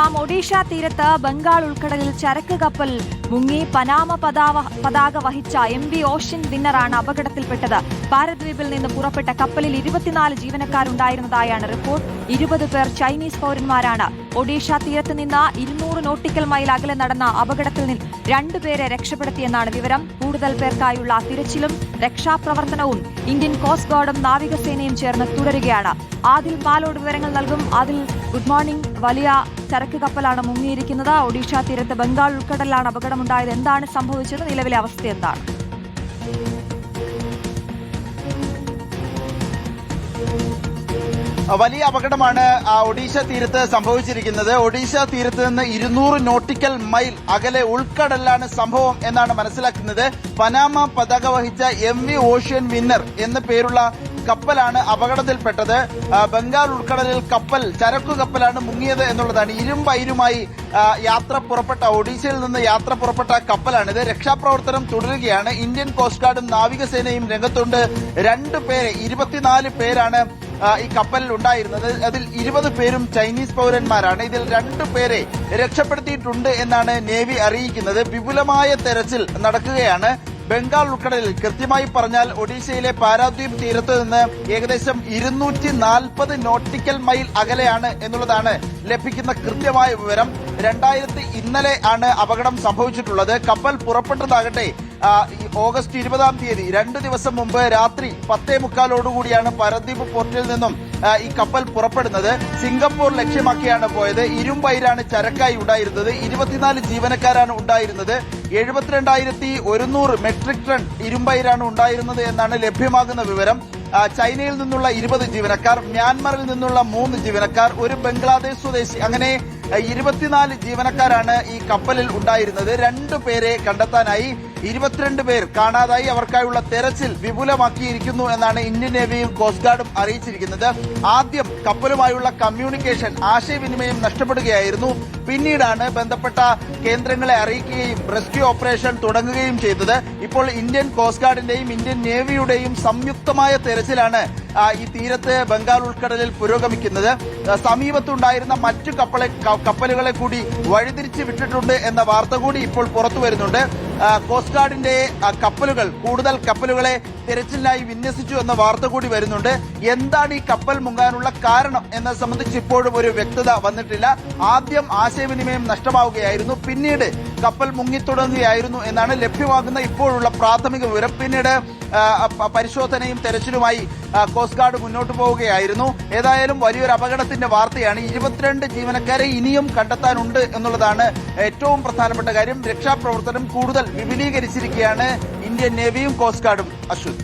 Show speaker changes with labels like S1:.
S1: നോക്കാം. ഒഡീഷ തീരത്ത് ബംഗാൾ ഉൾക്കടലിൽ ചരക്ക് കപ്പൽ മുങ്ങി. പനാമ പതാക വഹിച്ച MV ഓഷ്യൻ വിന്നറാണ് അപകടത്തിൽപ്പെട്ടത്. പാരദ്വീപിൽ നിന്ന് പുറപ്പെട്ട കപ്പലിൽ 24 ജീവനക്കാരുണ്ടായിരുന്നതായാണ് റിപ്പോർട്ട്. 20 പേർ ചൈനീസ് പൌരന്മാരാണ്. ഒഡീഷ തീരത്ത് നിന്ന് 200 നോട്ടിക്കൽ മൈൽ അകലെ നടന്ന അപകടത്തിൽ നിന്ന് 2 പേരെ രക്ഷപ്പെടുത്തിയെന്നാണ് വിവരം. കൂടുതൽ പേർക്കായുള്ള തിരച്ചിലും രക്ഷാപ്രവർത്തനവും ഇന്ത്യൻ കോസ്റ്റ് ഗാർഡും നാവികസേനയും ചേർന്ന് തുടരുകയാണ്. ആദിൽ പാലോട് വിവരങ്ങൾ നൽകും. Adil, good morning. വലിയ ചരക്ക് കപ്പലാണ് മുങ്ങിയിരിക്കുന്നത്. ഒഡീഷ തീരത്ത് ബംഗാൾ ഉൾക്കടലിലാണ് അപകടമുണ്ടായത്. എന്താണ് സംഭവിച്ചത്? നിലവിലെ അവസ്ഥ എന്താണ്?
S2: വലിയ അപകടമാണ് ഒഡീഷ തീരത്ത് സംഭവിച്ചിരിക്കുന്നത്. ഒഡീഷ തീരത്ത് നിന്ന് 200 നോട്ടിക്കൽ മൈൽ അകലെ ഉൾക്കടലിലാണ് സംഭവം എന്നാണ് മനസ്സിലാക്കുന്നത്. പനാമ പതാക വഹിച്ച MV ഓഷ്യൻ വിന്നർ എന്ന പേരുള്ള കപ്പലാണ് അപകടത്തിൽപ്പെട്ടത്. ബംഗാൾ ഉൾക്കടലിൽ ചരക്കു കപ്പലാണ് മുങ്ങിയത് എന്നുള്ളതാണ്. ഇരുമ്പയിരുമായി യാത്ര പുറപ്പെട്ട ഒഡീഷയിൽ നിന്ന് യാത്ര പുറപ്പെട്ട കപ്പലാണിത്. രക്ഷാപ്രവർത്തനം തുടരുകയാണ്. ഇന്ത്യൻ കോസ്റ്റ് ഗാർഡും നാവികസേനയും രംഗത്തുണ്ട്. 24 പേരാണ് ഈ കപ്പലിൽ ഉണ്ടായിരുന്നത്. അതിൽ 20 പേരും ചൈനീസ് പൌരന്മാരാണ്. ഇതിൽ 2 പേരെ രക്ഷപ്പെടുത്തിയിട്ടുണ്ട് എന്നാണ് നേവി അറിയിക്കുന്നത്. വിപുലമായ തെരച്ചിൽ നടക്കുകയാണ്. ബംഗാൾ ഉൾക്കടലിൽ, കൃത്യമായി പറഞ്ഞാൽ ഒഡീഷയിലെ പാരാദ്വീപ് തീരത്ത് നിന്ന് ഏകദേശം 240 നോട്ടിക്കൽ മൈൽ അകലെയാണ് എന്നുള്ളതാണ് ലഭിക്കുന്ന കൃത്യമായ വിവരം. ഇന്നലെ ആണ് അപകടം സംഭവിച്ചിട്ടുള്ളത്. കപ്പൽ പുറപ്പെട്ടതാകട്ടെ ഓഗസ്റ്റ് 20-ാം തീയതി, 2 ദിവസം മുമ്പ് രാത്രി 10:45 പാരദ്വീപ് പോർട്ടിൽ നിന്നും ഈ കപ്പൽ പുറപ്പെടുന്നത്. സിംഗപ്പൂർ ലക്ഷ്യമാക്കിയാണ് പോയത്. ഇരുമ്പയിരാണ് ചരക്കായി ഉണ്ടായിരുന്നത്. 24 ജീവനക്കാരാണ് ഉണ്ടായിരുന്നത്. 72,100 മെട്രിക് ടൺ ഇരുമ്പയിരാണ് ഉണ്ടായിരുന്നത് എന്നാണ് ലഭ്യമാകുന്ന വിവരം. ചൈനയിൽ നിന്നുള്ള 20 ജീവനക്കാർ, മ്യാൻമറിൽ നിന്നുള്ള 3 ജീവനക്കാർ, ഒരു ബംഗ്ലാദേശ് സ്വദേശി, അങ്ങനെ 24 ജീവനക്കാരാണ് ഈ കപ്പലിൽ ഉണ്ടായിരുന്നത്. 2 പേരെ കണ്ടെത്താനായി. 22 പേർ കാണാതായി. അവർക്കായുള്ള തെരച്ചിൽ വിപുലമാക്കിയിരിക്കുന്നു എന്നാണ് ഇന്ത്യൻ നേവിയും കോസ്റ്റ് ഗാർഡും അറിയിച്ചിരിക്കുന്നത്. ആദ്യം കപ്പലുമായുള്ള കമ്മ്യൂണിക്കേഷൻ, ആശയവിനിമയം നഷ്ടപ്പെടുകയായിരുന്നു. പിന്നീടാണ് ബന്ധപ്പെട്ട കേന്ദ്രങ്ങളെ അറിയിക്കുകയും റെസ്ക്യൂ ഓപ്പറേഷൻ തുടങ്ങുകയും ചെയ്തത്. ഇപ്പോൾ ഇന്ത്യൻ കോസ്റ്റ് ഗാർഡിന്റെയും ഇന്ത്യൻ നേവിയുടെയും സംയുക്തമായ തെരച്ചിലാണ് ഈ തീരത്ത് ബംഗാൾ ഉൾക്കടലിൽ പുരോഗമിക്കുന്നത്. സമീപത്തുണ്ടായിരുന്ന മറ്റു കപ്പലുകളെ കൂടി വഴിതിരിച്ച് വിട്ടിട്ടുണ്ട് എന്ന വാർത്ത കൂടി ഇപ്പോൾ പുറത്തു വരുന്നുണ്ട്. കോസ്റ്റ് ഗാർഡിന്റെ കൂടുതൽ കപ്പലുകളെ തെരച്ചിലിനായി വിന്യസിച്ചു എന്ന വാർത്ത കൂടി വരുന്നുണ്ട്. എന്താണ് ഈ കപ്പൽ മുങ്ങാനുള്ള കാരണം എന്നത് സംബന്ധിച്ച് ഇപ്പോഴും ഒരു വ്യക്തത വന്നിട്ടില്ല. ആദ്യം ആശയവിനിമയം നഷ്ടമാവുകയായിരുന്നു, പിന്നീട് കപ്പൽ മുങ്ങിത്തുടങ്ങുകയായിരുന്നു എന്നാണ് ലഭ്യമാകുന്ന ഇപ്പോഴുള്ള പ്രാഥമിക വിവരം. പിന്നീട് പരിശോധനയും തെരച്ചിലുമായി കോസ്റ്റ് ഗാർഡ് മുന്നോട്ട് പോവുകയായിരുന്നു. ഏതായാലും വലിയൊരു അപകടത്തിന്റെ വാർത്തയാണ്. 22 ജീവനക്കാരെ ഇനിയും കണ്ടെത്താനുണ്ട് എന്നുള്ളതാണ് ഏറ്റവും പ്രധാനപ്പെട്ട കാര്യം. രക്ഷാപ്രവർത്തനം കൂടുതൽ വിപുലീകരിച്ചിരിക്കുകയാണ് ഇന്ത്യൻ നേവിയും കോസ്റ്റ് ഗാർഡും. അശ്വത്.